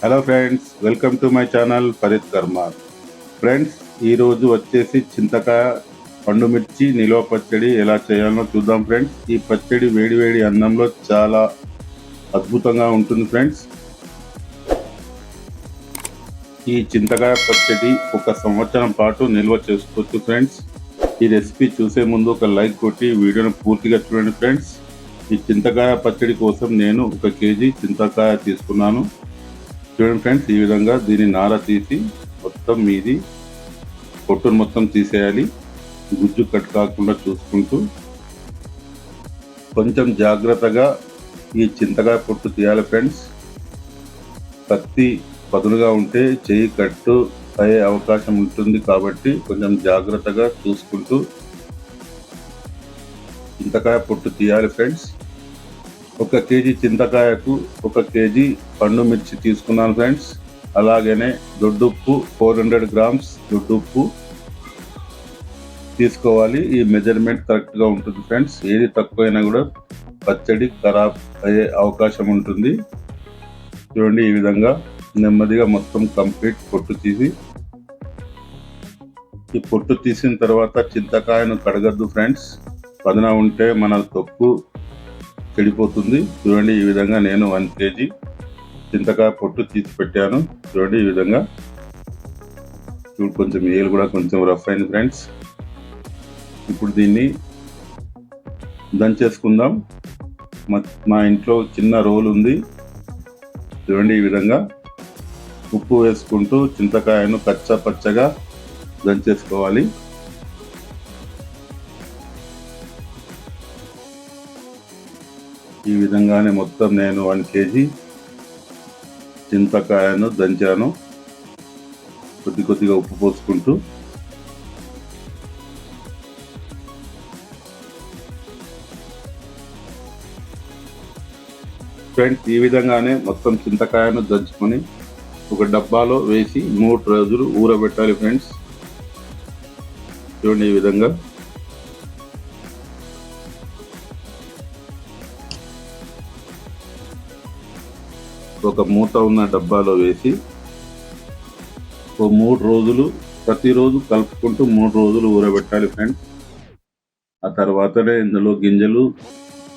Hello friends, welcome to my channel Farid Karmar. Friends, ఈరోజు వచ్చేసి చింతకాయ పండుమిర్చి నిల్వ పచ్చడి ఎలా చేయాలో చూద్దాం ఫ్రెండ్స్. ఈ పచ్చడి వేడి వేడి అన్నంలో చాలా అద్భుతంగా ఉంటుంది ఫ్రెండ్స్. ఈ చింతకాయ పచ్చడి ఒక సంవత్సరం పాటు నిల్వ చేసుకోవచ్చు ఫ్రెండ్స్. ఈ రెసిపీ చూసే ముందు ఒక లైక్ కొట్టి వీడియోను పూర్తిగా చూడండి ఫ్రెండ్స్. ఈ చింతకాయ పచ్చడి కోసం నేను 1 కేజీ చింతకాయ తీసుకున్నాను. చూడండి ఫ్రెండ్స్, ఈ విధంగా దీన్ని నార తీసి మొత్తం మీది పొట్టును మొత్తం తీసేయాలి. గుజ్జు కట్ కాకుండా చూసుకుంటూ కొంచెం జాగ్రత్తగా ఈ చింతకాయ పొట్టు తీయాలి ఫ్రెండ్స్. కత్తి పదునుగా ఉంటే చెయ్యి కట్టు అయ్యే అవకాశం ఉంటుంది కాబట్టి కొంచెం జాగ్రత్తగా చూసుకుంటూ చింతకాయ పొట్టు తీయాలి ఫ్రెండ్స్. 1 కేజీ చింతకాయకు 1 కేజీ పండు మిర్చి తీసుకున్నాను ఫ్రెండ్స్. అలాగనే దొడ్డుప్పు 400 గ్రామ్స్ దొడ్డుప్పు తీసుకోవాలి. ఈ మెజర్మెంట్ కరెక్ట్గా ఉంటుంది ఫ్రెండ్స్. ఏది తక్కువైనా కూడా పచ్చడి ఖరాబ్ అయ్యే అవకాశం ఉంటుంది. చూడండి, ఈ విధంగా నెమ్మదిగా మొత్తం కంప్లీట్ పొట్టు తీసి, ఈ పొట్టు తీసిన తర్వాత చింతకాయను కడగద్దు ఫ్రెండ్స్. పదున ఉంటే మన తొక్కు చెడిపోతుంది. చూడండి, ఈ విధంగా నేను 1 కేజీ చింతకాయ పొట్టు తీసి పెట్టాను. చూడండి, ఈ విధంగా కొంచెం ఏలు కూడా కొంచెం రఫ్ అయింది ఫ్రెండ్స్. ఇప్పుడు దీన్ని దంచేసుకుందాం. మా ఇంట్లో చిన్న రోల్ ఉంది. చూడండి, ఈ విధంగా ఉప్పు వేసుకుంటూ చింతకాయను కచ్చా పచ్చగా దంచేసుకోవాలి. ఈ విధంగానే మొత్తం నేను 1 కేజీ చింతకాయను దంచాను. కొద్దిగా ఉప్పు పోసుకుంటూ ఫ్రెండ్స్, ఈ విధంగానే మొత్తం చింతకాయను దంచుకొని ఒక డబ్బాలో వేసి 3 రోజులు ఊరబెట్టాలి ఫ్రెండ్స్. చూడండి, ఈ విధంగా ఒక మూత ఉన్న డబ్బాలో వేసి 3 రోజులు ప్రతిరోజు కలుపుకుంటూ 3 రోజులు ఊరబెట్టాలి ఫ్రెండ్స్. ఆ తర్వాతనే ఇందులో గింజలు,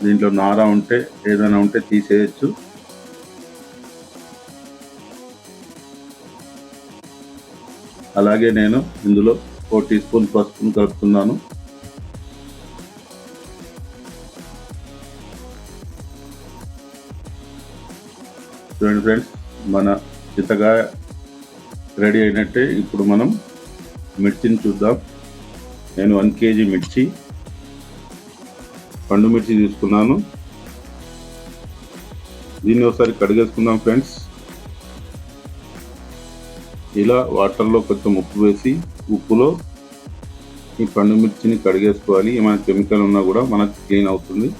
దీంట్లో నార ఉంటే ఏదైనా ఉంటే తీసేయచ్చు. అలాగే నేను ఇందులో 4 టీ స్పూన్ పసుపును కలుపుతున్నాను. చూడండి ఫ్రెండ్స్, మన చింతకాయ రెడీ అయినట్టే. ఇప్పుడు మనం మిర్చిని చూద్దాం. నేను 1 కేజీ పండు మిర్చి తీసుకున్నాను. దీన్ని ఒకసారి కడిగేసుకుందాం ఫ్రెండ్స్. ఇలా వాటర్లో కొంచెం ఉప్పు వేసి, ఉప్పులో ఈ పండు మిర్చిని కడిగేసుకోవాలి. ఏమైనా కెమికల్ ఉన్నా కూడా మనకు క్లీన్ అవుతుంది.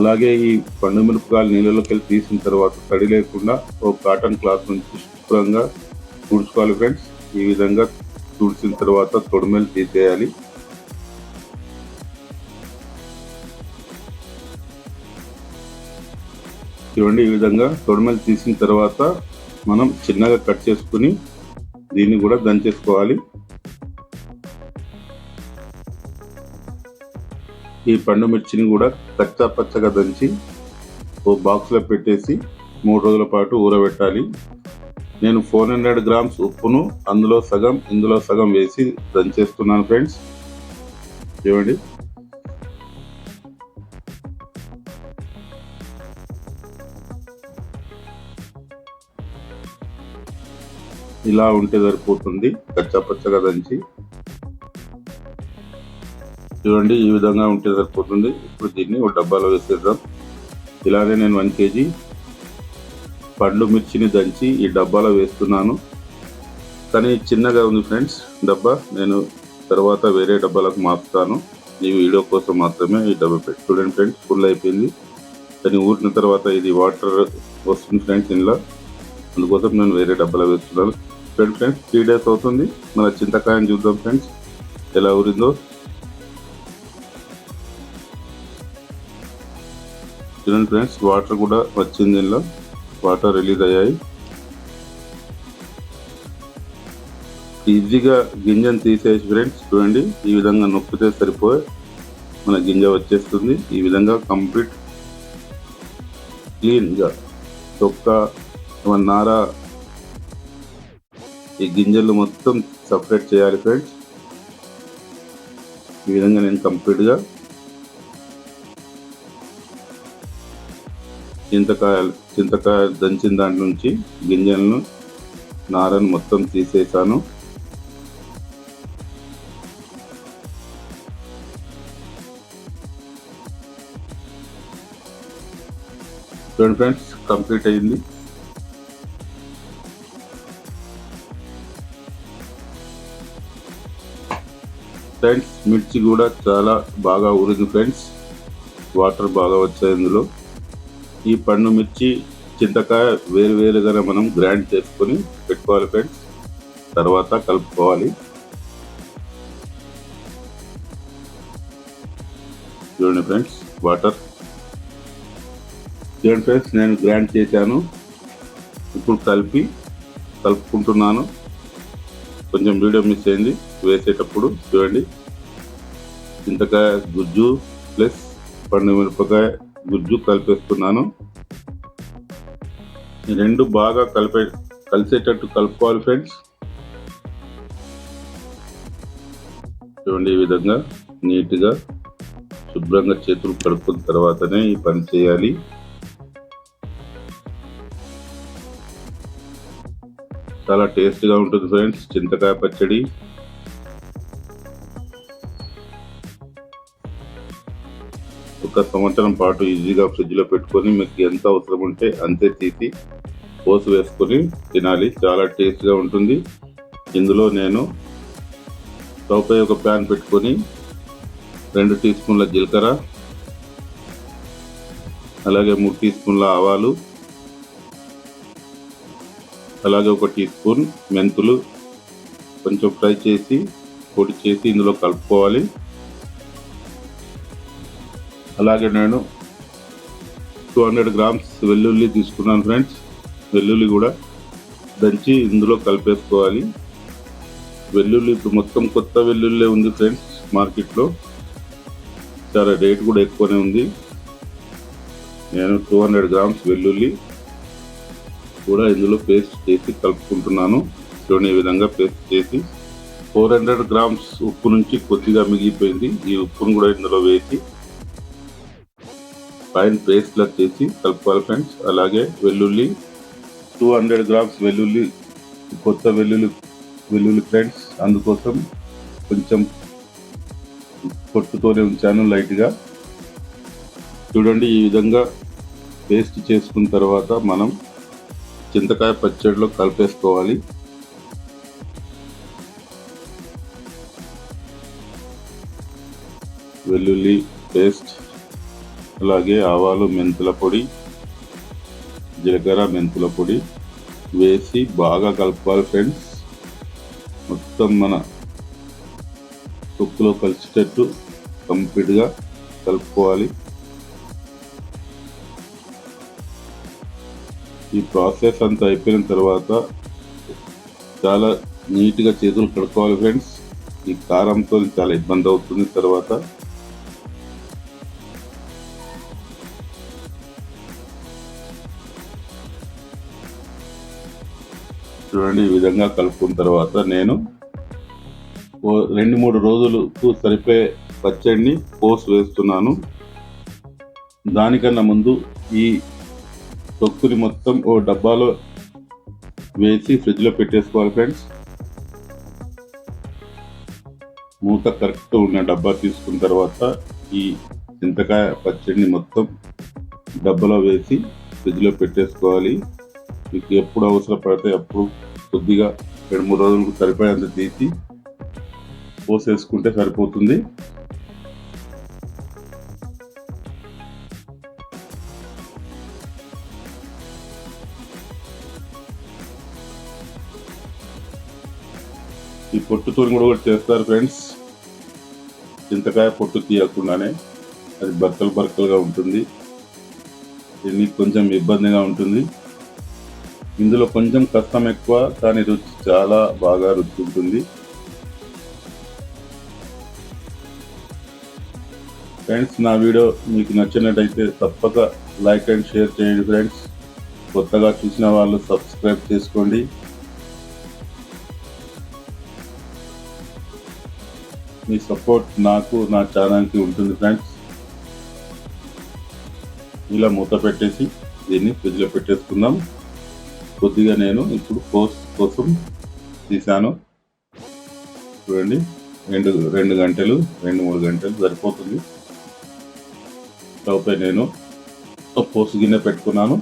అలాగే ఈ పండు మిరపకాయలు నీళ్ళలోకి వెళ్ళి తీసిన తర్వాత తడి లేకుండా ఒక కాటన్ క్లాత్ నుంచి శుభ్రంగా తుడుచుకోవాలి ఫ్రెండ్స్. ఈ విధంగా తుడిచిన తర్వాత తొడిమెలు తీసేయాలి. చూడండి, ఈ విధంగా తొడిమెలు తీసిన తర్వాత మనం చిన్నగా కట్ చేసుకుని దీన్ని కూడా దంచేసుకోవాలి. ఈ పండు మిర్చిని కూడా కచ్చా పచ్చగా దంచి ఓ బాక్స్లో పెట్టేసి 3 రోజుల పాటు ఊరబెట్టాలి. నేను 400 గ్రామ్స్ ఉప్పును అందులో సగం ఇందులో సగం వేసి దంచేస్తున్నాను ఫ్రెండ్స్. చూడండి, ఇలా ఉంటే సరిపోతుంది కచ్చా పచ్చగా దంచి. చూడండి, ఈ విధంగా ఉంటే సరిపోతుంది. ఇప్పుడు దీన్ని ఒక డబ్బాలో వేసేద్దాం. ఇలానే నేను 1 కేజీ పండు మిర్చిని దంచి ఈ డబ్బాలో వేస్తున్నాను. కానీ చిన్నగా ఉంది ఫ్రెండ్స్ డబ్బా. నేను తర్వాత వేరే డబ్బాలకు మార్చుతాను. ఈ వీడియో కోసం మాత్రమే ఈ డబ్బా పెట్టి. చూడండి ఫ్రెండ్స్, ఫుల్ అయిపోయింది. కానీ ఊరిన తర్వాత ఇది వాటర్ వస్తుంది ఫ్రెండ్స్ ఇందులో. అందుకోసం నేను వేరే డబ్బాలో వేస్తున్నాను. ఫ్రెండ్స్ 3 డేస్ అవుతుంది. మన చింతకాయని చూద్దాం ఫ్రెండ్స్ ఎలా ఊరిందో. చూడండి ఫ్రెండ్స్, వాటర్ కూడా వచ్చింది ఇందులో. వాటర్ రిలీజ్ అయ్యాయి. ఈజీగా గింజను తీసేసి ఫ్రెండ్స్ చూడండి, ఈ విధంగా నొక్కితే సరిపోయి మన గింజ వచ్చేస్తుంది. ఈ విధంగా కంప్లీట్ క్లీన్గా తొక్క నార ఈ గింజలు మొత్తం సపరేట్ చేయాలి ఫ్రెండ్స్. ఈ విధంగా నేను కంప్లీట్గా చింతకాయ దంచిన దాంట్లో నుంచి గింజలను నారను మొత్తం తీసేసాను. చూడండి ఫ్రెండ్స్, కంప్లీట్ అయింది. ఫ్రెండ్స్ మిర్చి కూడా చాలా బాగా ఊరింది ఫ్రెండ్స్, వాటర్ బాగా వచ్చాయి ఇందులో. ఈ పండు మిర్చి చింతకాయ వేరువేరుగా మనం గ్రైండ్ చేసుకొని పెట్టుకోవాలి ఫ్రెండ్స్, తర్వాత కలుపుకోవాలి. చూడండి ఫ్రెండ్స్, వాటర్ చూడండి ఫ్రెండ్స్, నేను గ్రైండ్ చేశాను. ఇప్పుడు కలుపుకుంటున్నాను. కొంచెం వీడియో మిస్ అయింది వేసేటప్పుడు. చూడండి, చింతకాయ గుజ్జు ప్లస్ పండు మిరపకాయ గుజ్జు కలిపేస్తున్నాను. ఈ రెండు బాగా కలిసేటట్టు కలుపుకోవాలి ఫ్రెండ్స్. చూడండి, ఈ విధంగా నీట్గా శుభ్రంగా చేతులు కడుక్కున్న తర్వాతనే ఈ పని చేయాలి. చాలా టేస్ట్గా ఉంటుంది ఫ్రెండ్స్ చింతకాయ పచ్చడి. ఒక సంవత్సరం పాటు ఈజీగా ఫ్రిడ్జ్లో పెట్టుకొని మీకు ఎంత అవసరం ఉంటే అంతే తీసి పోసి వేసుకొని తినాలి. చాలా టేస్ట్గా ఉంటుంది. ఇందులో నేను స్టవ్ పై ఒక ప్యాన్ పెట్టుకొని 2 టీ స్పూన్ల జీలకర్ర, అలాగే 3 టీ స్పూన్ల ఆవాలు, అలాగే 1 టీ స్పూన్ మెంతులు కొంచెం ఫ్రై చేసి పొడి చేసి ఇందులో కలుపుకోవాలి. అలాగే నేను 200 గ్రామ్స్ వెల్లుల్లి తీసుకున్నాను ఫ్రెండ్స్. వెల్లుల్లి కూడా దంచి ఇందులో కలిపేసుకోవాలి. వెల్లుల్లి ఇప్పుడు మొత్తం కొత్త వెల్లుల్లి ఉంది ఫ్రెండ్స్ మార్కెట్లో, చాలా రేట్ కూడా ఎక్కువనే ఉంది. నేను 200 గ్రామ్స్ వెల్లుల్లి కూడా ఇందులో పేస్ట్ చేసి కలుపుకుంటున్నాను. చూడండి, ఈ విధంగా పేస్ట్ చేసి 400 గ్రామ్స్ ఉప్పు నుంచి కొద్దిగా మిగిలిపోయింది. ఈ ఉప్పును కూడా ఇందులో వేసి పైన పేస్ట్లా చేసి కలుపుకోవాలి ఫ్రెండ్స్. అలాగే వెల్లుల్లి 200 గ్రామ్స్ వెల్లుల్లి, కొత్త వెల్లుల్లి ఫ్రెండ్స్, అందుకోసం కొంచెం పొట్టుతోనే ఉంచాను లైట్గా. చూడండి, ఈ విధంగా పేస్ట్ చేసుకున్న తర్వాత మనం చింతకాయ పచ్చడిలో కలిపేసుకోవాలి. వెల్లుల్లి పేస్ట్, అలాగే ఆవాలు మెంతుల పొడి, జీలకర్ర మెంతుల పొడి వేసి బాగా కలుపుకోవాలి ఫ్రెండ్స్. మొత్తం మన తొక్కులో కలిసేటట్టు కంప్లీట్గా కలుపుకోవాలి. ఈ ప్రాసెస్ అంతా అయిపోయిన తర్వాత చాలా నీట్గా చేతులు కడుక్కోవాలి ఫ్రెండ్స్. ఈ కారంతో చాలా ఇబ్బంది అవుతుంది తర్వాత. చూడండి, ఈ విధంగా కలుపుకున్న తర్వాత నేను 2-3 రోజులకు సరిపోయే పచ్చడిని పోసి వేస్తున్నాను. దానికన్నా ముందు ఈ తొక్కుని మొత్తం ఓ డబ్బాలో వేసి ఫ్రిడ్జ్లో పెట్టేసుకోవాలి ఫ్రెండ్స్. మూత కరెక్ట్ ఉన్న డబ్బా తీసుకున్న తర్వాత ఈ చింతకాయ పచ్చడిని మొత్తం డబ్బాలో వేసి ఫ్రిడ్జ్లో పెట్టేసుకోవాలి. మీకు ఎప్పుడు అవసరపడితే అప్పుడు కొద్దిగా 2-3 రోజులకు సరిపోయేంత తీసి పోసేసుకుంటే సరిపోతుంది. ఈ పొట్టుతో కూడా చేస్తారు ఫ్రెండ్స్. చింతకాయ పొట్టు తీయకుండానే, అది బరకలుగా ఉంటుంది. దీనికి కొంచెం ఇబ్బందిగా ఉంటుంది. ఇందులో కొంచెం కష్టం ఎక్కువ, కానీ రుచి చాలా బాగా రుచి ఉంటుంది. ఫ్రెండ్స్, నా వీడియో మీకు నచ్చినట్టయితే తప్పక లైక్ అండ్ షేర్ చేయండి ఫ్రెండ్స్. కొత్తగా చూసిన వాళ్ళు సబ్స్క్రైబ్ చేసుకోండి. మీ సపోర్ట్ నాకు, నా ఛానల్కి ఉంటుంది ఫ్రెండ్స్. ఇలా మూత పెట్టేసి దీన్ని ఫ్రిడ్జ్లో పెట్టేసుకుందాం. కొద్దిగా నేను ఇప్పుడు పోస్ట్ కోసం తీసాను. చూడండి, 2 గంటలు 2-3 గంటలు సరిపోతుంది. స్టవ్ పై నేను పోస్ట్ గిన్నె పెట్టుకున్నాను.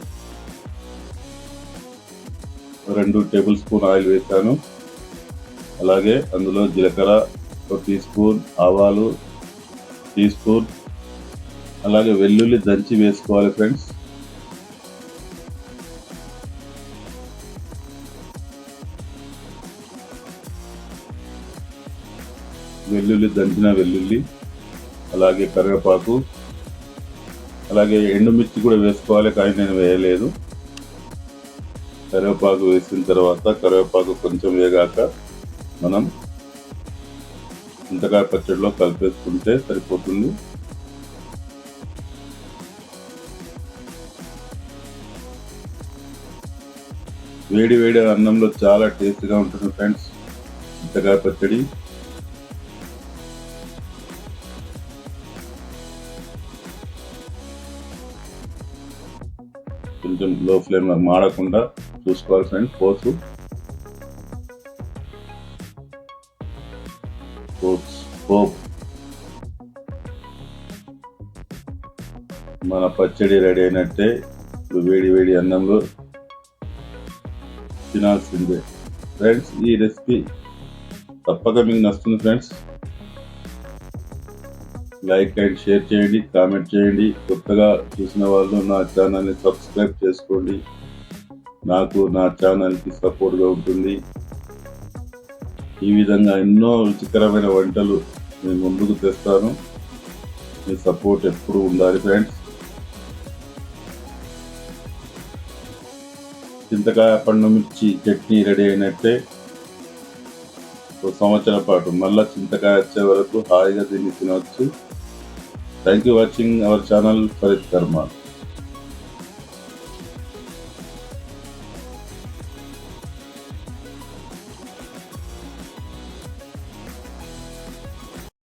2 టేబుల్ స్పూన్ ఆయిల్ వేసాను. అలాగే అందులో జీలకర్ర 1 టీ స్పూన్, ఆవాలు టీ స్పూన్, అలాగే వెల్లుల్లి దంచి వేసుకోవాలి ఫ్రెండ్స్. దంచిన వెల్లుల్లి, అలాగే కరివేపాకు, అలాగే ఎండుమిర్చి కూడా వేసుకోవాలి, కానీ నేను వేయలేదు. కరివేపాకు వేసిన తర్వాత కరివేపాకు కొంచెం వేగాక మనం చింతకాయ పచ్చడిలో కలిపేసుకుంటే సరిపోతుంది. వేడి వేడి అన్నంలో చాలా టేస్ట్గా ఉంటుంది ఫ్రెండ్స్ చింతకాయ పచ్చడి. కొంచెం లో ఫ్లేమ్ మాడకుండా చూసుకోవాలి ఫ్రెండ్స్. పోపు మన పచ్చడి రెడీ అయినట్టే. ఇప్పుడు వేడి వేడి అన్నంలో తినాల్సిందే ఫ్రెండ్స్. ఈ రెసిపీ తప్పక మీకు నచ్చుతుంది ఫ్రెండ్స్. లైక్ అండ్ షేర్ చేయండి, కామెంట్ చేయండి. కొత్తగా చూసిన వాళ్ళు నా ఛానల్ని సబ్స్క్రైబ్ చేసుకోండి. నాకు, నా ఛానల్కి సపోర్ట్గా ఉంటుంది. ఈ విధంగా ఎన్నో రుచికరమైన వంటలు నేను ముందుకు తెస్తాను. మీ సపోర్ట్ ఎప్పుడు ఉండాలి ఫ్రెండ్స్. చింతకాయ పండు మిర్చి చట్నీ రెడీ అయినట్టే. 1 సంవత్సరం పాటు మళ్ళా చింతకాయ వచ్చే వరకు హాయిగా దీన్ని తినవచ్చు. Thank you watching our channel Farid కర్మ.